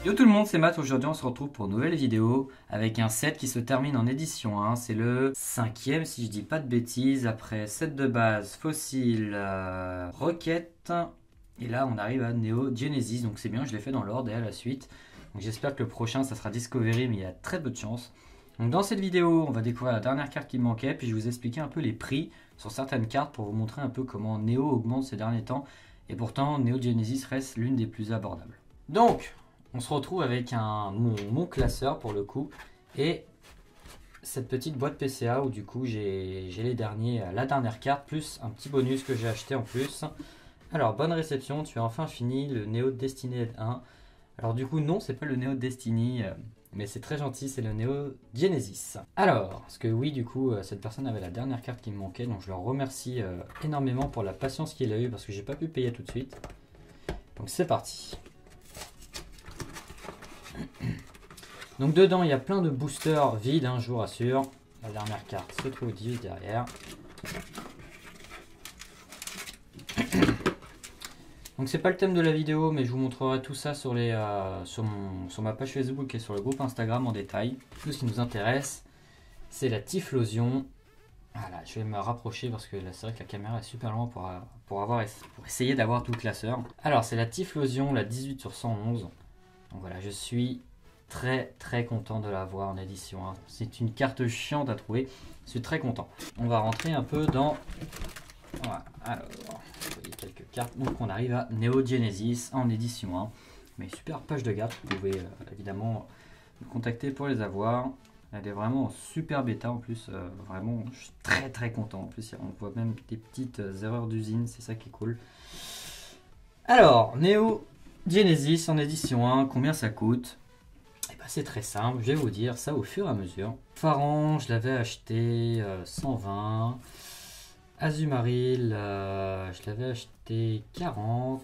Yo tout le monde, c'est Matt. Aujourd'hui on se retrouve pour une nouvelle vidéo avec un set qui se termine en édition 1. C'est le cinquième si je dis pas de bêtises. Après set de base, Fossil, Rocket. Et là on arrive à Neo Genesis. Donc c'est bien, je l'ai fait dans l'ordre et à la suite. Donc j'espère que le prochain ça sera Discovery, mais il y a très peu de chance. Donc dans cette vidéo on va découvrir la dernière carte qui me manquait. Puis je vais vous expliquer un peu les prix sur certaines cartes pour vous montrer un peu comment Neo augmente ces derniers temps. Et pourtant Neo Genesis reste l'une des plus abordables. Donc on se retrouve avec mon classeur pour le coup et cette petite boîte PCA où du coup j'ai les derniers, la dernière carte plus un petit bonus que j'ai acheté en plus. Alors bonne réception, tu as enfin fini le Neo Destiny 1. Alors du coup non, c'est pas le Neo Destiny mais c'est très gentil, c'est le Neo Genesis. Alors, parce que oui du coup cette personne avait la dernière carte qui me manquait, donc je le remercie énormément pour la patience qu'il a eu parce que j'ai pas pu payer tout de suite. Donc c'est parti. Donc dedans il y a plein de boosters vides, je vous rassure. La dernière carte se trouve juste derrière. Donc c'est pas le thème de la vidéo, mais je vous montrerai tout ça sur ma page Facebook et sur le groupe Instagram en détail. Tout ce qui nous intéresse, c'est la Typhlosion. Voilà, je vais me rapprocher parce que là c'est vrai que la caméra est super loin pour essayer d'avoir tout le classeur. Alors c'est la Typhlosion, la 18 sur 111. Donc voilà, je suis très content de l'avoir en édition. C'est une carte chiante à trouver. Je suis très content. On va rentrer un peu dans... Voilà, alors, vous voyez quelques cartes. Donc on arrive à Neo Genesis en édition 1. Mais super page de garde. Vous pouvez évidemment me contacter pour les avoir. Elle est vraiment en super bêta en plus. Vraiment, je suis très content. En plus, on voit même des petites erreurs d'usine. C'est ça qui est cool. Alors, Neo Genesis en édition 1. Combien ça coûte? C'est très simple, je vais vous dire ça au fur et à mesure. Pharan, je l'avais acheté 120. Azumarill, je l'avais acheté 40.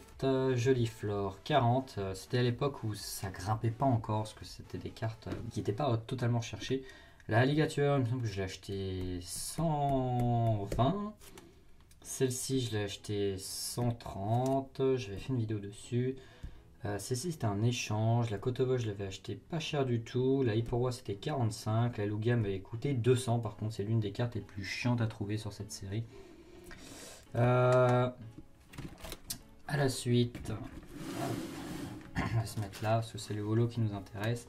Joliflore, 40. C'était à l'époque où ça grimpait pas encore, parce que c'était des cartes qui n'étaient pas totalement recherchées. La Alligator, il me semble que je l'ai acheté 120. Celle-ci, je l'ai acheté 130. J'avais fait une vidéo dessus. Celle-ci c'était un échange, la Kotovo je l'avais acheté pas cher du tout, la Hyporwa c'était 45, la Lugia m'avait coûté 200 par contre, c'est l'une des cartes les plus chiantes à trouver sur cette série. À la suite, on va se mettre là parce que c'est le holo qui nous intéresse.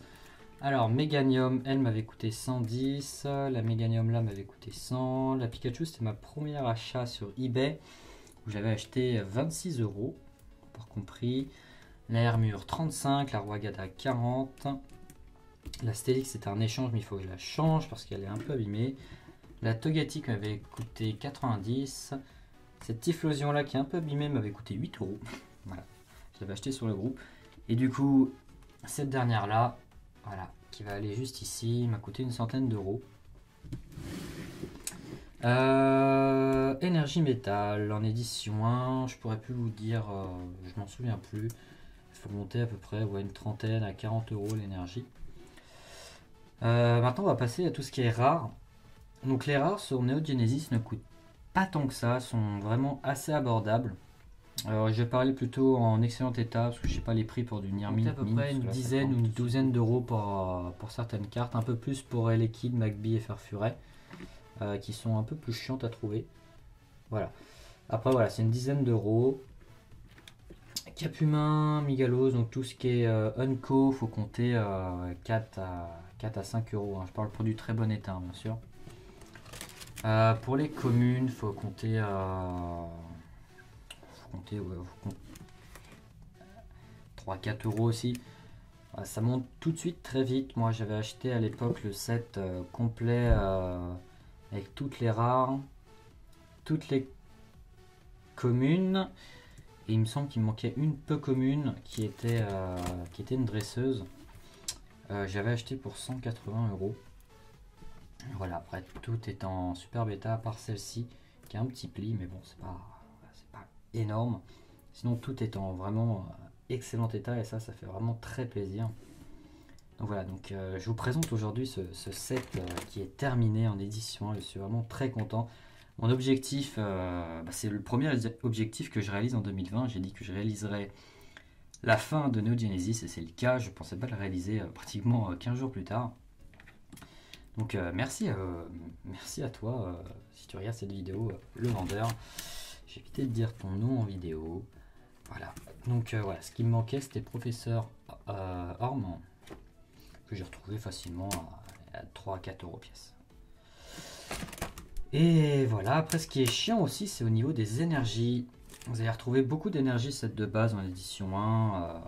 Alors Meganium, elle m'avait coûté 110, la Meganium là m'avait coûté 100, la Pikachu c'était ma première achat sur eBay où j'avais acheté 26 €, par compris. La Hermure 35, la Roagada 40. La Stélix c'est un échange mais il faut que je la change parce qu'elle est un peu abîmée. La Togetic m'avait coûté 90. Cette Typhlosion là qui est un peu abîmée m'avait coûté 8 €. Voilà, je l'avais acheté sur le groupe. Et du coup, cette dernière là, voilà, qui va aller juste ici, m'a coûté une centaine d'euros. Énergie métal en édition 1, je pourrais plus vous dire, je m'en souviens plus. Il faut monter à peu près une trentaine à 40 € l'énergie. Maintenant on va passer à tout ce qui est rare. Donc les rares sur Neo Genesis ne coûtent pas tant que ça, sont vraiment assez abordables. Je vais parler plutôt en excellent état parce que je sais pas les prix pour du Nirmin. À peu près une dizaine ou une douzaine d'euros pour certaines cartes, un peu plus pour Elekid, Magby et Farfuret qui sont un peu plus chiantes à trouver. Voilà. Après voilà, c'est une dizaine d'euros. Cap humain, Migalos, donc tout ce qui est Unco, faut compter 4 à 5 €. Je parle pour du très bon état, bien sûr. Pour les communes, faut compter 3-4 € aussi. Ça monte tout de suite très vite. Moi, j'avais acheté à l'époque le set complet avec toutes les rares, toutes les communes. Et il me semble qu'il me manquait une peu commune qui était une dresseuse. J'avais acheté pour 180 €. Voilà, après tout est en super bêta à part celle-ci qui a un petit pli, mais bon, c'est pas énorme. Sinon, tout est en vraiment excellent état et ça fait vraiment très plaisir. Donc voilà, donc je vous présente aujourd'hui ce set qui est terminé en édition. Je suis vraiment très content. Mon objectif, c'est le premier objectif que je réalise en 2020. J'ai dit que je réaliserais la fin de Neo Genesis, et c'est le cas, je pensais pas le réaliser pratiquement 15 jours plus tard. Donc merci à toi si tu regardes cette vidéo, le vendeur. J'ai évité de dire ton nom en vidéo. Voilà, donc voilà, ce qui me manquait c'était Professeur Orm, que j'ai retrouvé facilement à 3 à 4 euros pièce. Et voilà, après ce qui est chiant aussi, c'est au niveau des énergies. Vous allez retrouver beaucoup d'énergie set de base en édition 1.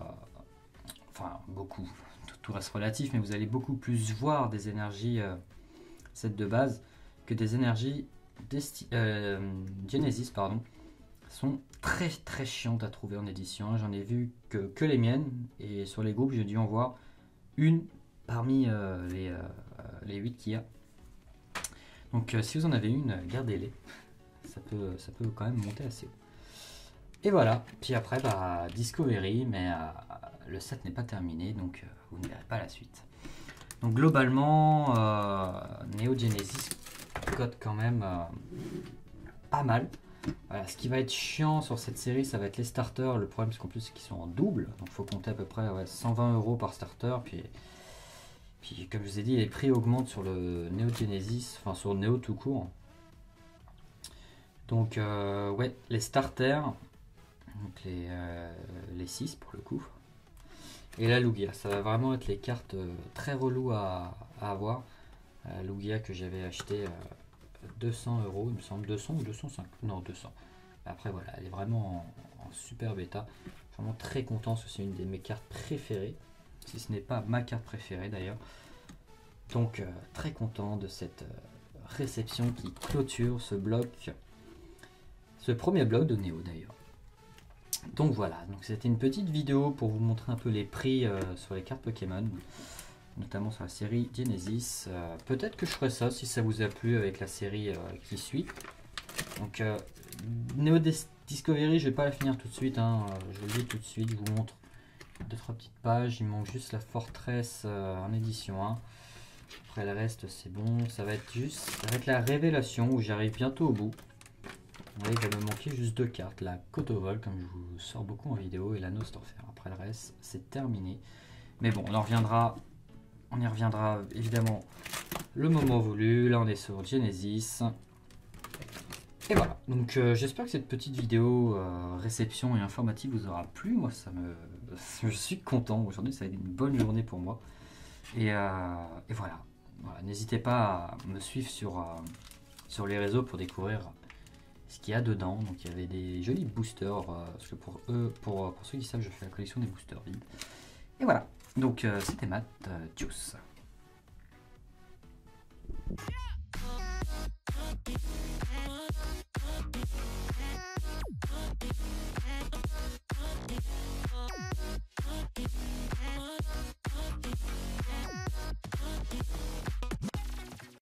Enfin, beaucoup. Tout reste relatif, mais vous allez beaucoup plus voir des énergies set de base que des énergies Genesis, pardon. Sont très très chiantes à trouver en édition 1. J'en ai vu que les miennes, et sur les groupes, j'ai dû en voir une parmi les 8 qu'il y a. Donc si vous en avez une, gardez-les. Ça peut quand même monter assez haut. Et voilà, puis après Discovery, mais le set n'est pas terminé, donc vous ne verrez pas la suite. Donc globalement, Neo Genesis cote quand même pas mal. Voilà, ce qui va être chiant sur cette série, ça va être les starters. Le problème c'est qu'en plus c'est qu'ils sont en double, donc il faut compter à peu près 120 € par starter. Puis comme je vous ai dit, les prix augmentent sur le Neo Genesis, enfin sur le Neo tout court. Donc ouais, les starters, donc les 6 pour le coup. Et la Lugia, ça va vraiment être les cartes très reloues à avoir. Lugia que j'avais acheté 200 €, il me semble, 200 ou 205, non 200. Après voilà, elle est vraiment en super bêta. Vraiment très content, c'est une de mes cartes préférées, si ce n'est pas ma carte préférée d'ailleurs. Donc très content de cette réception qui clôture ce bloc, ce premier bloc de Neo d'ailleurs. Donc voilà, donc c'était une petite vidéo pour vous montrer un peu les prix sur les cartes Pokémon, notamment sur la série Genesis. Peut-être que je ferai ça si ça vous a plu avec la série qui suit. Donc Neo Discovery, je vais pas la finir tout de suite, hein, je vous le dis tout de suite, je vous montre 2-3 petites pages. Il manque juste la forteresse en édition 1. Après le reste c'est bon, ça va être la révélation où j'arrive bientôt au bout. Vous voyez, il va me manquer juste 2 cartes, la Cotovol, comme je vous sors beaucoup en vidéo, et la Nostorfer. Après le reste, c'est terminé. Mais bon, on y reviendra évidemment le moment voulu. Là, on est sur Genesis. Et voilà, donc j'espère que cette petite vidéo réception et informative vous aura plu. Moi, je suis content. Aujourd'hui, ça a été une bonne journée pour moi. Et voilà. N'hésitez pas à me suivre sur les réseaux pour découvrir ce qu'il y a dedans. Donc il y avait des jolis boosters, parce que pour ceux qui savent, je fais la collection des boosters vides. Et voilà, donc c'était Matt, tchuss.